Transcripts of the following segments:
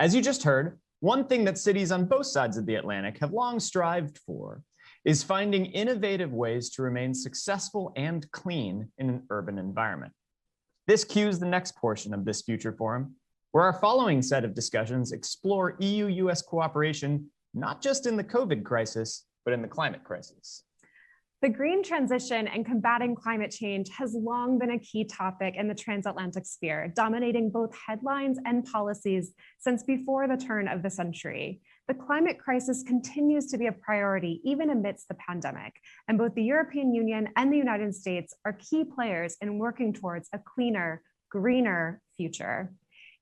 As you just heard, one thing that cities on both sides of the Atlantic have long strived for is finding innovative ways to remain successful and clean in an urban environment. This cues the next portion of this Future Forum, where our following set of discussions explore EU-US cooperation, not just in the COVID crisis, but in the climate crisis. The green transition and combating climate change has long been a key topic in the transatlantic sphere, dominating both headlines and policies since before the turn of the century. The climate crisis continues to be a priority even amidst the pandemic, and both the European Union and the United States are key players in working towards a cleaner, greener future.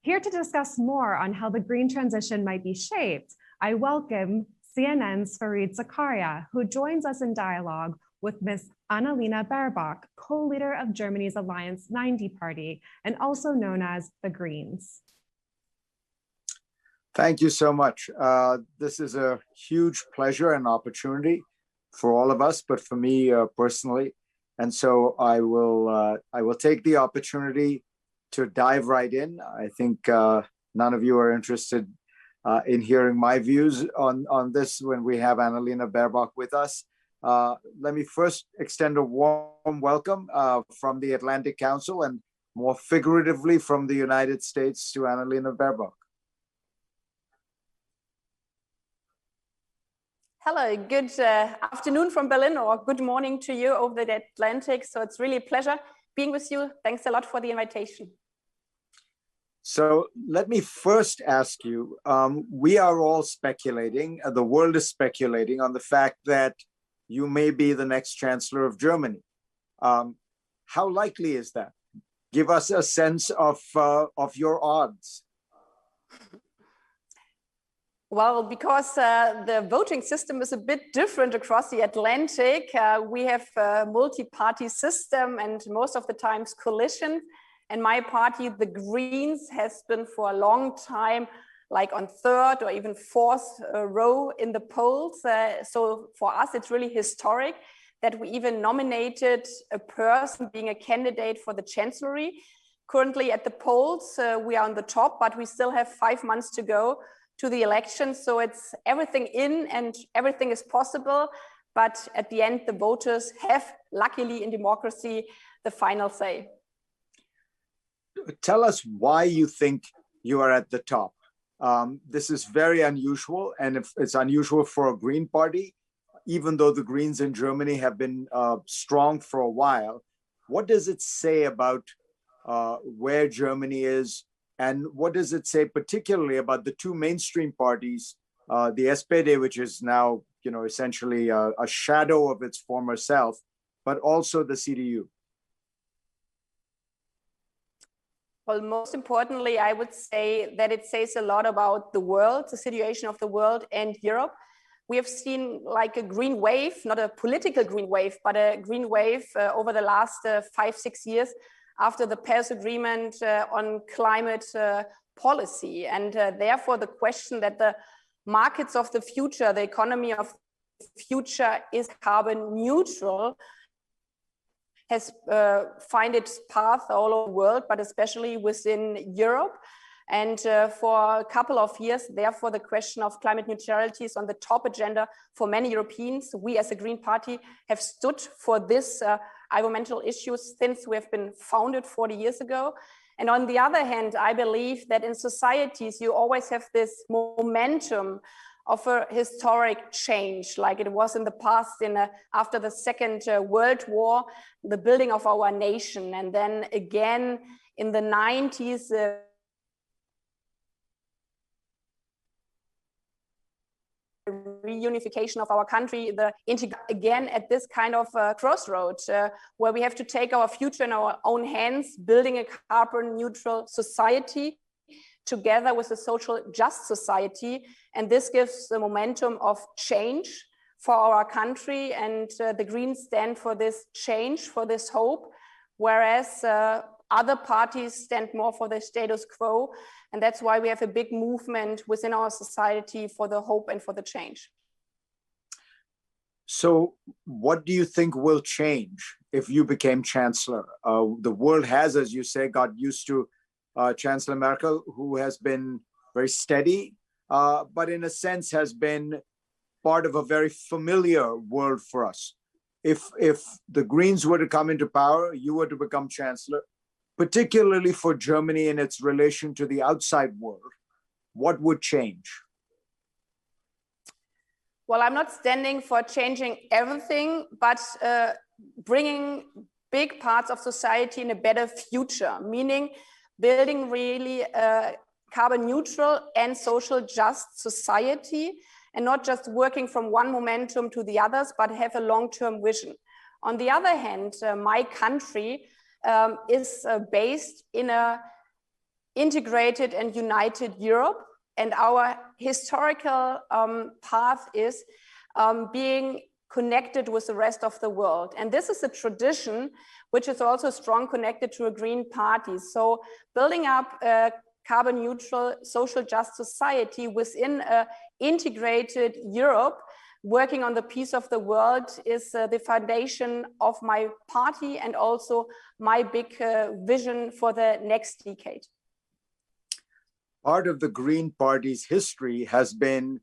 Here to discuss more on how the green transition might be shaped, I welcome CNN's Fareed Zakaria, who joins us in dialogue with Ms. Annalena Baerbock, co-leader of Germany's Alliance 90 party, and also known as the Greens. Thank you so much. This is a huge pleasure and opportunity for all of us, but for me personally. And so I will take the opportunity to dive right in. I think none of you are interested in hearing my views on this when we have Annalena Baerbock with us. Let me first extend a warm welcome from the Atlantic Council and more figuratively from the United States to Annalena Baerbock. Hello, good afternoon from Berlin, or good morning to you over the Atlantic. So it's really a pleasure being with you. Thanks a lot for the invitation. So let me first ask you, we are all speculating, the world is speculating on the fact that you may be the next chancellor of Germany. How likely is that? Give us a sense of your odds. Well, because the voting system is a bit different across the Atlantic, we have a multi-party system and most of the times coalition. And my party, the Greens, has been for a long time like on third or even fourth row in the polls. So for us, it's really historic that we even nominated a person being a candidate for the chancellery. Currently at the polls, we are on the top, but we still have 5 months to go to the election. So it's everything in and everything is possible. But at the end, the voters have, luckily in democracy, the final say. Tell us why you think you are at the top. This is very unusual, and it's unusual for a Green party, even though the Greens in Germany have been strong for a while. What does it say about where Germany is, and what does it say particularly about the two mainstream parties, the SPD, which is now, essentially a shadow of its former self, but also the CDU? Well, most importantly, I would say that it says a lot about the world, the situation of the world and Europe. We have seen like a green wave, not a political green wave, but a green wave over the last 5-6 years after the Paris Agreement on climate policy. And therefore, the question that the markets of the future, the economy of the future is carbon neutral, has find its path all over the world, but especially within Europe. And for a couple of years, therefore, the question of climate neutrality is on the top agenda for many Europeans. We as a Green Party have stood for this environmental issues since we have been founded 40 years ago. And on the other hand, I believe that in societies, you always have this momentum of a historic change, like it was in the past after the Second World War, the building of our nation. And then again in the 90s, reunification of our country, again at this kind of crossroads where we have to take our future in our own hands, building a carbon neutral society together with a social just society. And this gives the momentum of change for our country. And the Greens stand for this change, for this hope, whereas other parties stand more for the status quo. And that's why we have a big movement within our society for the hope and for the change. So what do you think will change if you became chancellor? The world has, as you say, got used to Chancellor Merkel, who has been very steady, but in a sense has been part of a very familiar world for us. If the Greens were to come into power, you were to become chancellor, particularly for Germany in its relation to the outside world, what would change? Well, I'm not standing for changing everything, but bringing big parts of society in a better future, meaning building really a carbon neutral and social just society, and not just working from one momentum to the others, but have a long-term vision. On the other hand, my country is based in a integrated and united Europe, and our historical path is being connected with the rest of the world. And this is a tradition which is also strong connected to a Green Party. So building up a carbon neutral, social just society within an integrated Europe, working on the peace of the world is the foundation of my party and also my big vision for the next decade. Part of the Green Party's history has been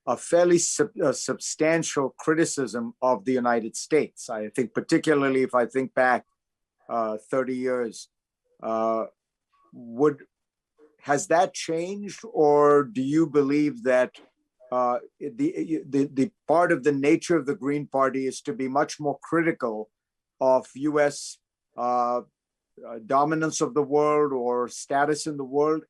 a fairly substantial criticism of the United States. I think particularly if I think back 30 years, has that changed, or do you believe that the part of the nature of the Green Party is to be much more critical of US dominance of the world or status in the world,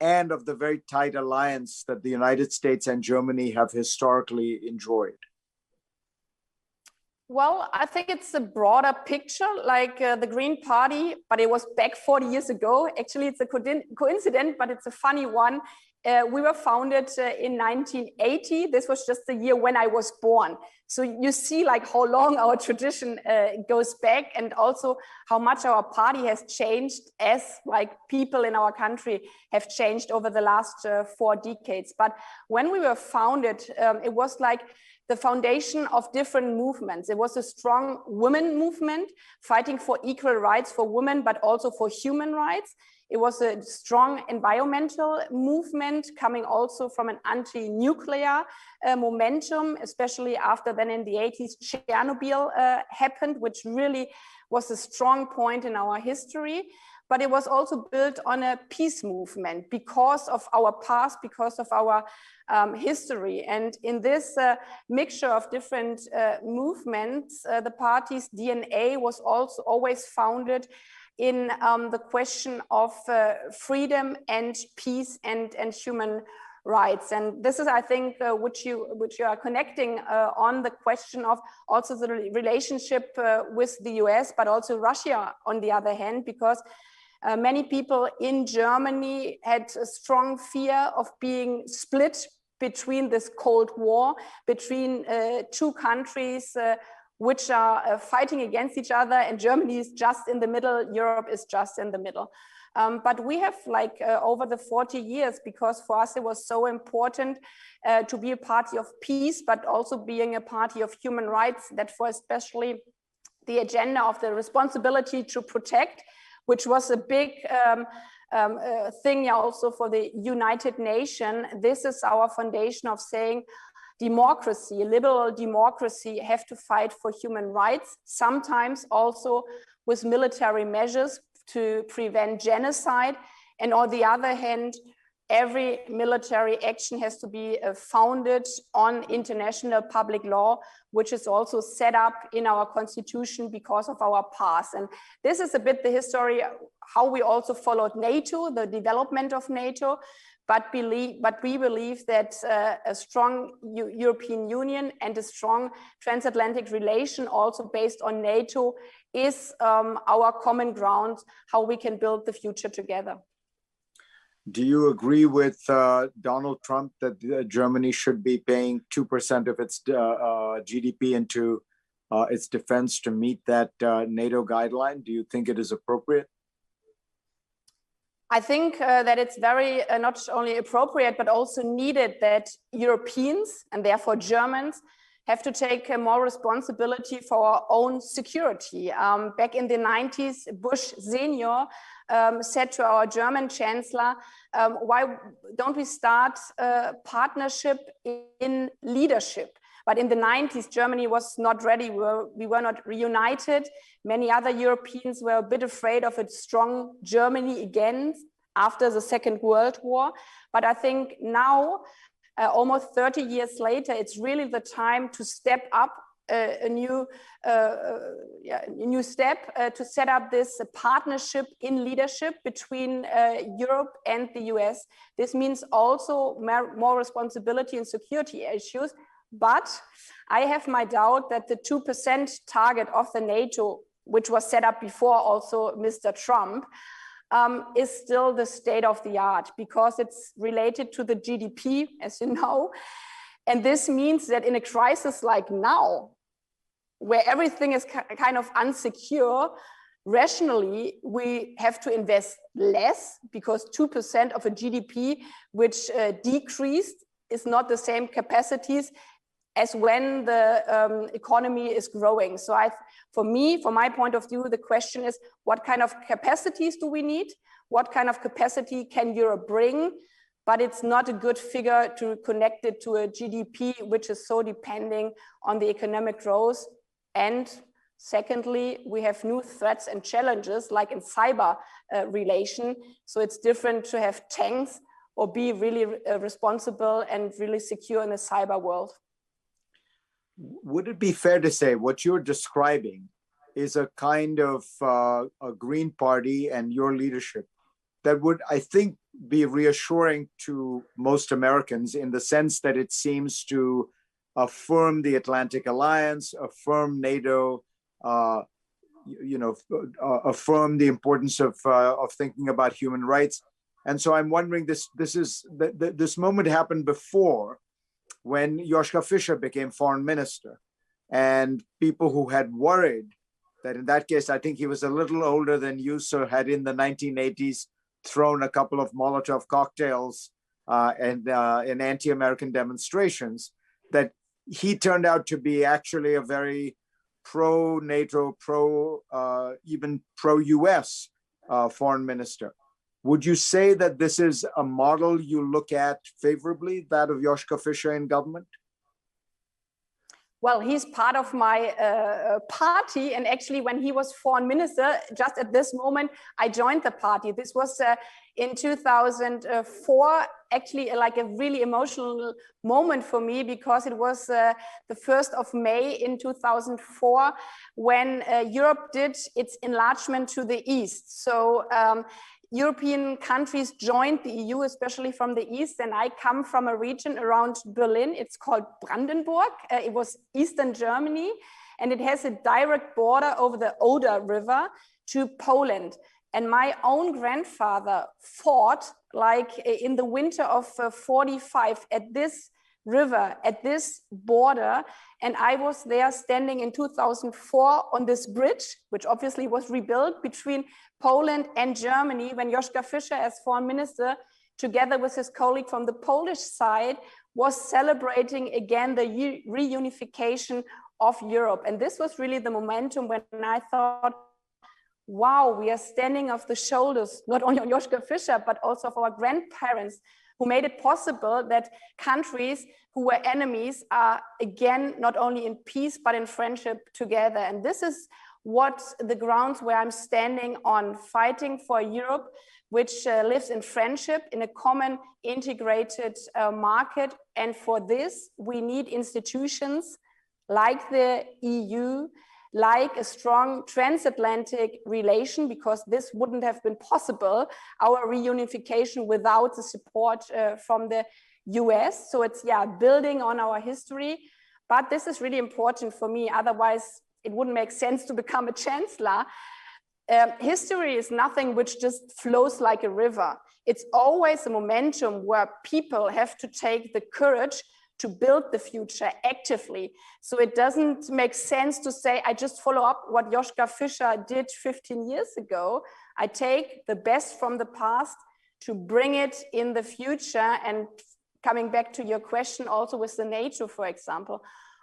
and of the very tight alliance that the United States and Germany have historically enjoyed? Well, I think it's a broader picture, like the Green Party, but it was back 40 years ago. Actually, it's a coincidence, but it's a funny one. We were founded in 1980. This was just the year when I was born. So you see like how long our tradition goes back, and also how much our party has changed as like people in our country have changed over the last 4 decades. But when we were founded, it was like the foundation of different movements. It was a strong women movement fighting for equal rights for women, but also for human rights. It was a strong environmental movement coming also from an anti-nuclear momentum, especially after then in the 80s, Chernobyl happened, which really was a strong point in our history. But it was also built on a peace movement because of our past, because of our history. And in this mixture of different movements, the party's DNA was also always founded in the question of freedom and peace and human rights. And this is, I think, which you are connecting on the question of also the relationship with the US, but also Russia on the other hand, because many people in Germany had a strong fear of being split between this Cold War, between 2 countries which are fighting against each other, and Germany is just in the middle, Europe is just in the middle. But we have like over the 40 years, because for us it was so important to be a party of peace, but also being a party of human rights, that for especially the agenda of the responsibility to protect, which was a big thing also for the United Nations. This is our foundation of saying democracy, liberal democracy, have to fight for human rights, sometimes also with military measures to prevent genocide. And on the other hand, every military action has to be founded on international public law, which is also set up in our constitution because of our past. And this is a bit the history, how we also followed NATO, the development of NATO, but we believe that a strong European Union and a strong transatlantic relation also based on NATO is our common ground, how we can build the future together. Do you agree with Donald Trump that Germany should be paying 2% of its GDP into its defense to meet that NATO guideline? Do you think it is appropriate? I think that it's very not only appropriate, but also needed that Europeans, and therefore Germans, have to take more responsibility for our own security. Back in the 90s, Bush Senior said to our German chancellor, why don't we start a partnership in leadership? But in the 90s, Germany was not ready. We were not reunited. Many other Europeans were a bit afraid of a strong Germany again after the Second World War. But I think now, almost 30 years later, it's really the time to step up a new step to set up this partnership in leadership between Europe and the US. This means also more responsibility in security issues. But I have my doubt that the 2% target of the NATO, which was set up before also Mr. Trump, is still the state of the art because it's related to the GDP, as you know. And this means that in a crisis like now, where everything is kind of unsecure, rationally, we have to invest less because 2% of a GDP, which decreased, is not the same capacities as when the economy is growing. So for my point of view, the question is, what kind of capacities do we need? What kind of capacity can Europe bring? But it's not a good figure to connect it to a GDP, which is so depending on the economic growth. And secondly, we have new threats and challenges like in cyber relation. So it's different to have tanks or be really responsible and really secure in the cyber world. Would it be fair to say what you're describing is a kind of a Green Party and your leadership that would, I think, be reassuring to most Americans in the sense that it seems to affirm the Atlantic Alliance, affirm NATO, affirm the importance of thinking about human rights. And so I'm wondering, this moment happened before, when Joschka Fischer became foreign minister, and people who had worried that in that case, I think he was a little older than you, so had in the 1980s thrown a couple of Molotov cocktails in anti-American demonstrations, that he turned out to be actually a very pro-NATO, even pro-US foreign minister. Would you say that this is a model you look at favorably, that of Joschka Fischer in government? Well, he's part of my party. And actually, when he was foreign minister, just at this moment, I joined the party. This was in 2004, actually like a really emotional moment for me, because it was the 1st of May in 2004, when Europe did its enlargement to the east. So European countries joined the EU, especially from the east, and I come from a region around Berlin. It's called Brandenburg. It was Eastern Germany, and it has a direct border over the Oder River to Poland. And my own grandfather fought like in the winter of 45 at this river, at this border. And I was there standing in 2004 on this bridge, which obviously was rebuilt between Poland and Germany, when Joschka Fischer, as foreign minister, together with his colleague from the Polish side, was celebrating again the reunification of Europe. And this was really the momentum when I thought, wow, we are standing on the shoulders, not only on Joschka Fischer, but also of our grandparents, who made it possible that countries who were enemies are again not only in peace but in friendship together. And this is what the grounds where I'm standing on, fighting for Europe, which lives in friendship in a common integrated market. And for this, we need institutions like the EU, like a strong transatlantic relation, because this wouldn't have been possible, our reunification, without the support from the US. So it's, building on our history. But this is really important for me. Otherwise, it wouldn't make sense to become a chancellor. History is nothing which just flows like a river. It's always a momentum where people have to take the courage to build the future actively. So it doesn't make sense to say, I just follow up what Joschka Fischer did 15 years ago. I take the best from the past to bring it in the future. And coming back to your question also with the NATO, for example,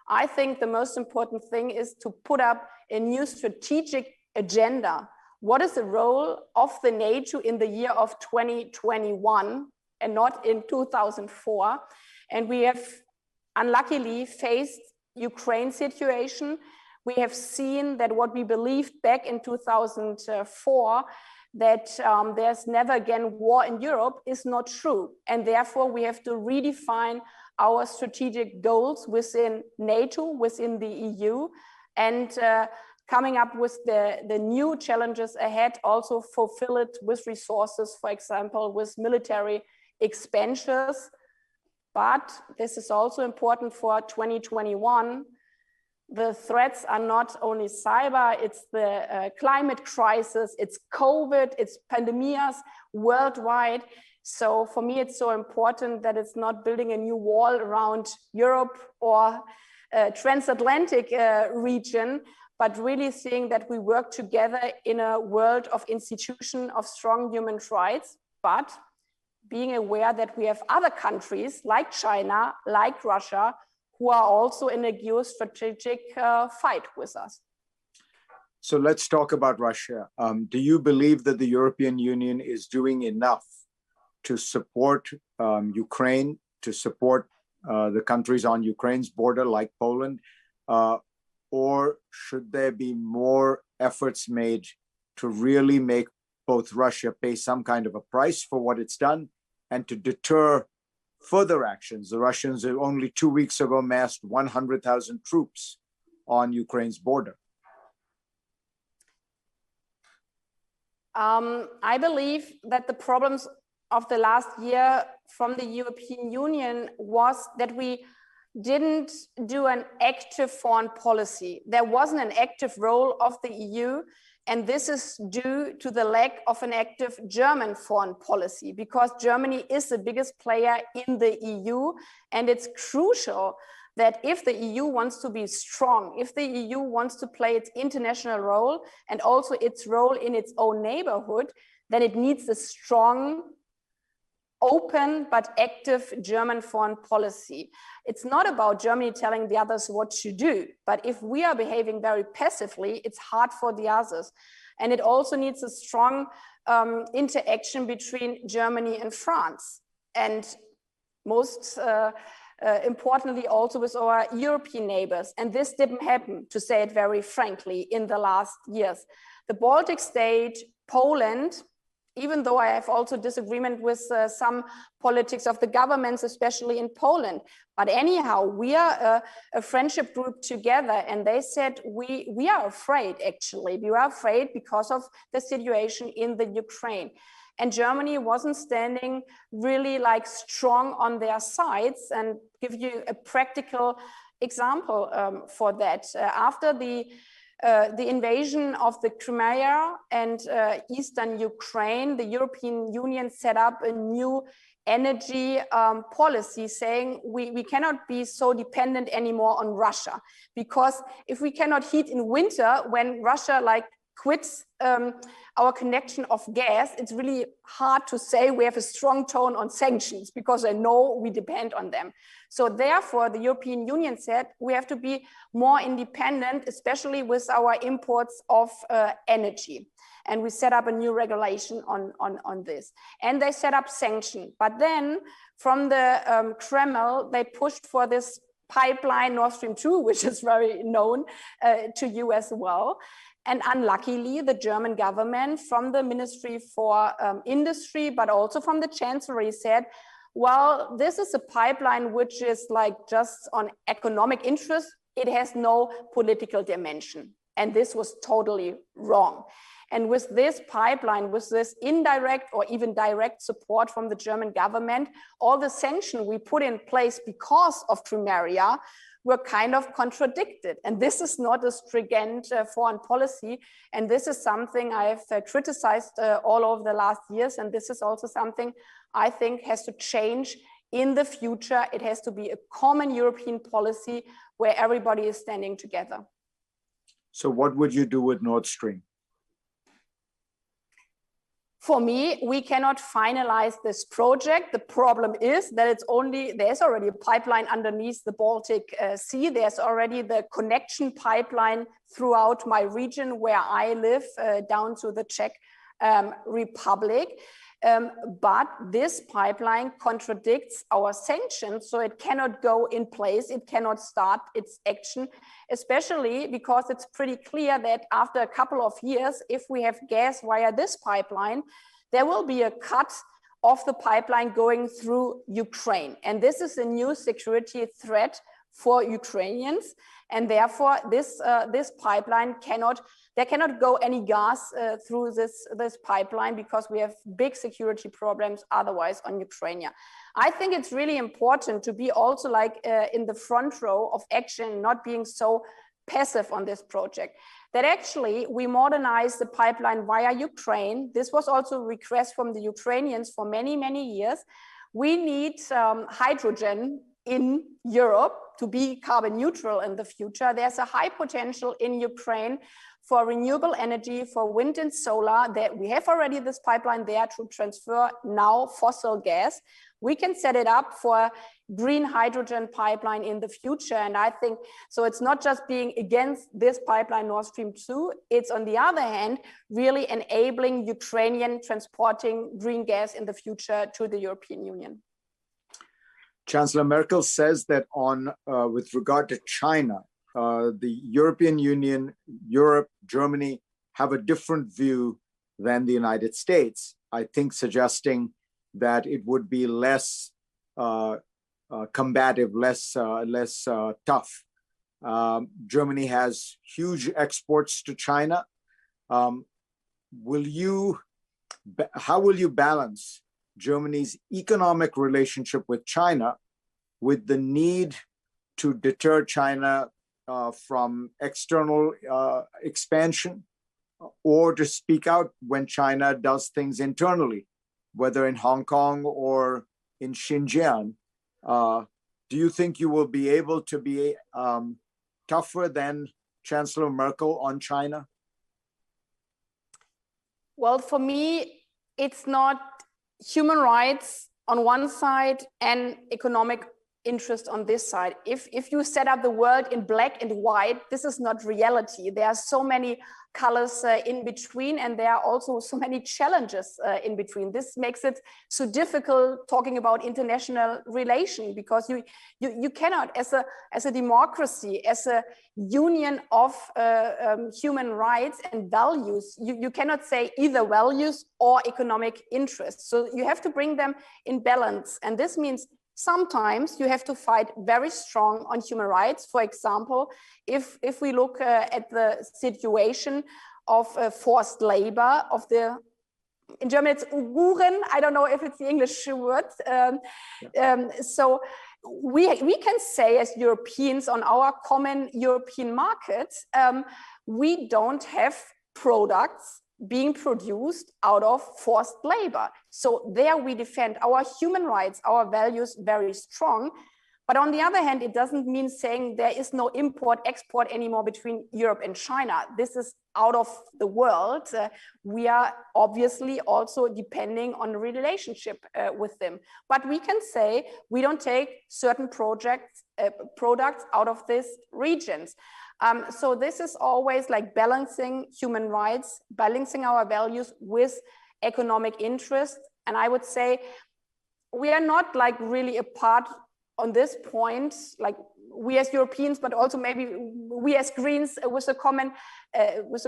I think the most important thing is to put up a new strategic agenda. What is the role of the NATO in the year of 2021 and not in 2004? And we have unluckily faced Ukraine situation. We have seen that what we believed back in 2004, that there's never again war in Europe, is not true. And therefore we have to redefine our strategic goals within NATO, within the EU, and coming up with the new challenges ahead, also fulfill it with resources, for example, with military expansions. But this is also important for 2021. The threats are not only cyber, it's the climate crisis, it's COVID, it's pandemics worldwide. So for me, it's so important that it's not building a new wall around Europe or Transatlantic region, but really seeing that we work together in a world of institution of strong human rights, but being aware that we have other countries like China, like Russia, who are also in a geostrategic fight with us. So let's talk about Russia. Do you believe that the European Union is doing enough to support Ukraine, to support the countries on Ukraine's border like Poland? Or should there be more efforts made to really make both Russia pay some kind of a price for what it's done and to deter further actions? The Russians only 2 weeks ago massed 100,000 troops on Ukraine's border. I believe that the problems of the last year from the European Union was that we didn't do an active foreign policy. There wasn't an active role of the EU, and this is due to the lack of an active German foreign policy, because Germany is the biggest player in the EU, and it's crucial that if the EU wants to be strong, if the EU wants to play its international role and also its role in its own neighborhood, then it needs a strong, open but active German foreign policy. It's not about Germany telling the others what to do, but if we are behaving very passively, it's hard for the others. And it also needs a strong interaction between Germany and France. And most importantly, also with our European neighbors. And this didn't happen, to say it very frankly, in the last years. The Baltic state, Poland, even though I have also disagreement with some politics of the governments, especially in Poland. But anyhow, we are a friendship group together, and they said, we are afraid, actually. We are afraid because of the situation in the Ukraine. And Germany wasn't standing really like strong on their sides. And give you a practical example for that. After the invasion of the Crimea and Eastern Ukraine, the European Union set up a new energy policy saying we cannot be so dependent anymore on Russia, because if we cannot heat in winter when Russia quits our connection of gas, it's really hard to say we have a strong tone on sanctions, because I know we depend on them. So therefore, the European Union said we have to be more independent, especially with our imports of energy. And we set up a new regulation on this. And they set up sanctions. But then from the Kremlin, they pushed for this pipeline Nordstrom 2, which is very known to you as well. And unluckily, the German government, from the Ministry for Industry, but also from the Chancellery, said, well, this is a pipeline which is just on economic interest. It has no political dimension. And this was totally wrong. And with this pipeline, with this indirect or even direct support from the German government, all the sanctions we put in place because of Crimea were kind of contradicted. And this is not a stringent foreign policy. And this is something I've criticized all over the last years. And this is also something I think has to change in the future. It has to be a common European policy where everybody is standing together. So what would you do with Nord Stream? For me, we cannot finalize this project. The problem is that there's already a pipeline underneath the Baltic Sea. There's already the connection pipeline throughout my region where I live, down to the Czech Republic. But this pipeline contradicts our sanctions, so it cannot go in place, it cannot start its action, especially because it's pretty clear that after a couple of years, if we have gas via this pipeline, there will be a cut of the pipeline going through Ukraine. And this is a new security threat for Ukrainians. And therefore, this pipeline there cannot go any gas through this pipeline because we have big security problems otherwise on Ukraine. I think it's really important to be also in the front row of action, not being so passive on this project. That actually we modernize the pipeline via Ukraine. This was also a request from the Ukrainians for many, many years. We need hydrogen in Europe to be carbon neutral in the future. There's a high potential in Ukraine for renewable energy, for wind and solar. That we have already this pipeline there to transfer now fossil gas. We can set it up for green hydrogen pipeline in the future. And I think, so it's not just being against this pipeline Nord Stream 2, it's on the other hand, really enabling Ukrainian transporting green gas in the future to the European Union. Chancellor Merkel says that with regard to China, the European Union, Europe, Germany have a different view than the United States. I think suggesting that it would be less combative, less tough. Germany has huge exports to China. How will you balance Germany's economic relationship with China with the need to deter China from external expansion, or to speak out when China does things internally, whether in Hong Kong or in Xinjiang? Do you think you will be able to be tougher than Chancellor Merkel on China? Well, for me, it's not human rights on one side and economic interest on this side. If you set up the world in black and white, this is not reality. There are so many colors in between, and there are also so many challenges in between. This makes it so difficult talking about international relation, because you cannot, as a democracy, as a union of human rights and values, you cannot say either values or economic interests. So you have to bring them in balance. And this means sometimes you have to fight very strong on human rights. For example, if we look at the situation of forced labor, in German it's Uiguren, I don't know if it's the English word. So we can say as Europeans on our common European market, we don't have products being produced out of forced labor. So there we defend our human rights, our values very strong. But on the other hand, it doesn't mean saying there is no import, export anymore between Europe and China. This is out of the world. We are obviously also depending on a relationship with them. But we can say we don't take certain products out of these regions. So this is always like balancing human rights, balancing our values with economic interest. And I would say we are not like really apart on this point, like we as Europeans, but also maybe we as Greens with the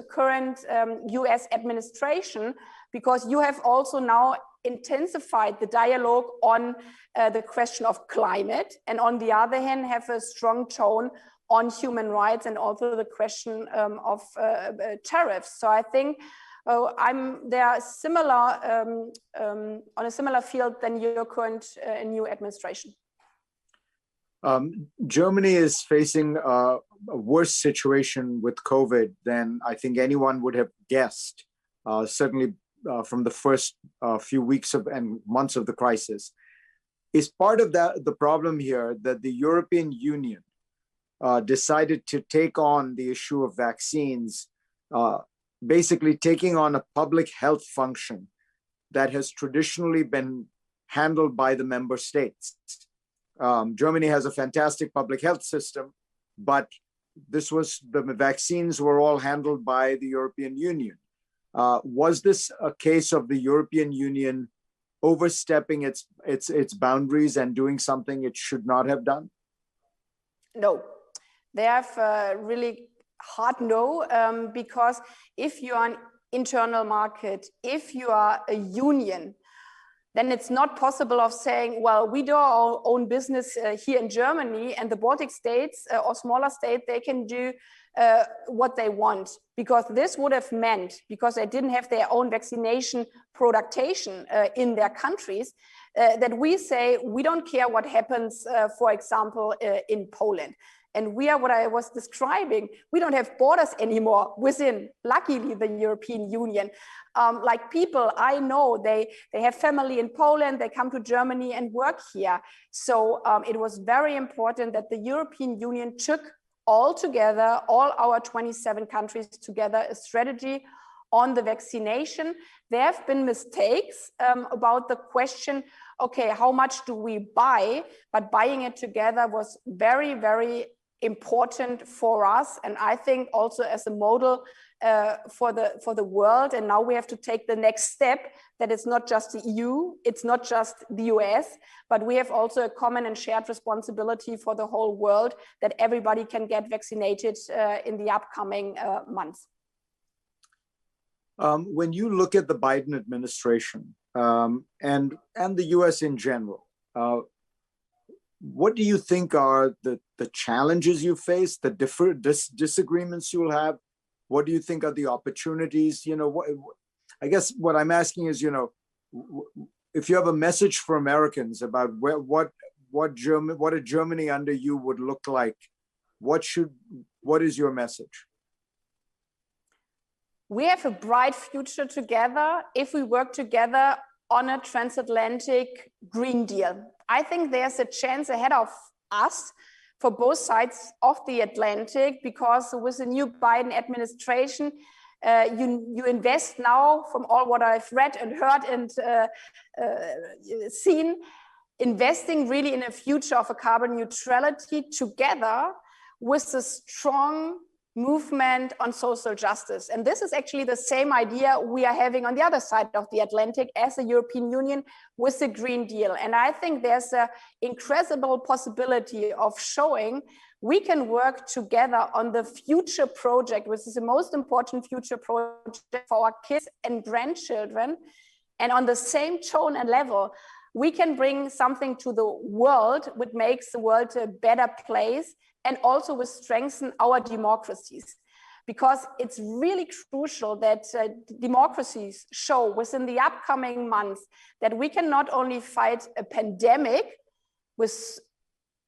current US administration, because you have also now intensified the dialogue on the question of climate, and on the other hand have a strong tone on human rights and also the question of tariffs. So I think they are similar on a similar field than your current new administration. Germany is facing a worse situation with COVID than I think anyone would have guessed, certainly from the first few weeks and months of the crisis. Is part of the problem here that the European Union decided to take on the issue of vaccines, basically taking on a public health function that has traditionally been handled by the member states. Germany has a fantastic public health system, but the vaccines were all handled by the European Union. Was this a case of the European Union overstepping its boundaries and doing something it should not have done? No, they have really hard no, because if you are an internal market, if you are a union, then it's not possible of saying, well, we do our own business here in Germany, and the Baltic states or smaller states, they can do what they want, because this would have meant, because they didn't have their own vaccination production in their countries, that we say, we don't care what happens, for example, in Poland. And we are what I was describing. We don't have borders anymore within, luckily, the European Union. Like people I know, they have family in Poland, they come to Germany and work here. So it was very important that the European Union took all together, all our 27 countries together, a strategy on the vaccination. There have been mistakes about the question, okay, how much do we buy? But buying it together was very, very important for us, and I think also as a model for the world. And now we have to take the next step, that it's not just the EU, it's not just the US, but we have also a common and shared responsibility for the whole world, that everybody can get vaccinated in the upcoming months. When you look at the Biden administration and the US in general, what do you think are the challenges you face, the disagreements you'll have? What do you think are the opportunities? You know, I guess what I'm asking is, you know, if you have a message for Americans about what a Germany under you would look like, what is your message? We have a bright future together if we work together on a transatlantic Green Deal. I think there's a chance ahead of us for both sides of the Atlantic, because with the new Biden administration, you invest now, from all what I've read and heard and seen, investing really in a future of a carbon neutrality together with a strong movement on social justice. And this is actually the same idea we are having on the other side of the Atlantic as the European Union with the Green Deal. And I think there's an incredible possibility of showing we can work together on the future project, which is the most important future project for our kids and grandchildren. And on the same tone and level, we can bring something to the world which makes the world a better place, and also will strengthen our democracies. Because it's really crucial that democracies show within the upcoming months that we can not only fight a pandemic with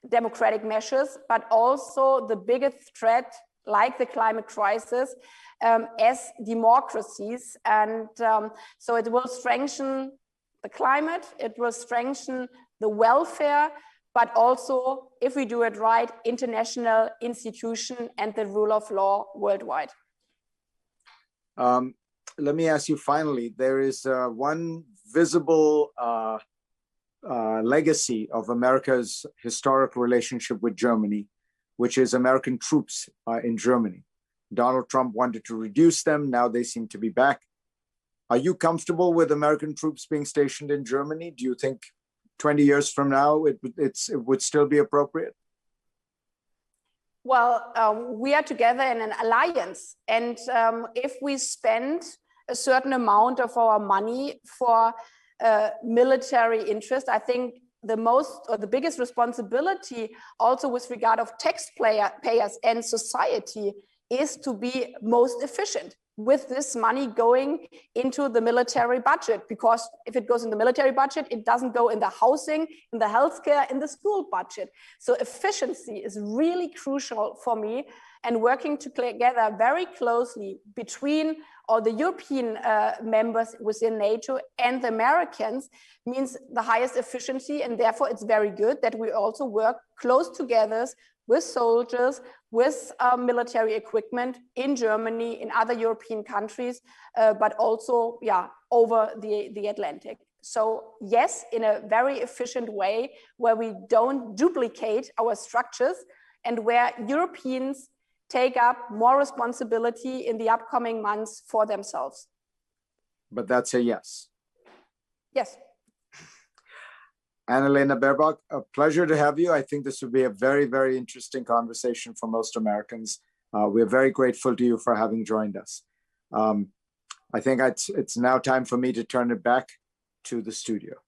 democratic measures, but also the biggest threat, like the climate crisis, as democracies. And so it will strengthen the climate, it will strengthen the welfare, but also, if we do it right, international institution and the rule of law worldwide. Let me ask you finally, there is one visible legacy of America's historic relationship with Germany, which is American troops in Germany. Donald Trump wanted to reduce them, now they seem to be back. Are you comfortable with American troops being stationed in Germany? Do you think 20 years from now, it would still be appropriate? Well, we are together in an alliance. And if we spend a certain amount of our money for military interest, I think the biggest responsibility also with regard of taxpayers and society is to be most efficient with this money going into the military budget, because if it goes in the military budget, it doesn't go in the housing, in the healthcare, in the school budget. So efficiency is really crucial for me, and working together very closely between all the European members within NATO and the Americans means the highest efficiency, and therefore it's very good that we also work close together with soldiers, with military equipment in Germany, in other European countries, but also, yeah, over the Atlantic. So yes, in a very efficient way where we don't duplicate our structures and where Europeans take up more responsibility in the upcoming months for themselves. But that's a yes. Yes. Annalena Baerbock, a pleasure to have you. I think this would be a very, very interesting conversation for most Americans. We're very grateful to you for having joined us. I think it's now time for me to turn it back to the studio.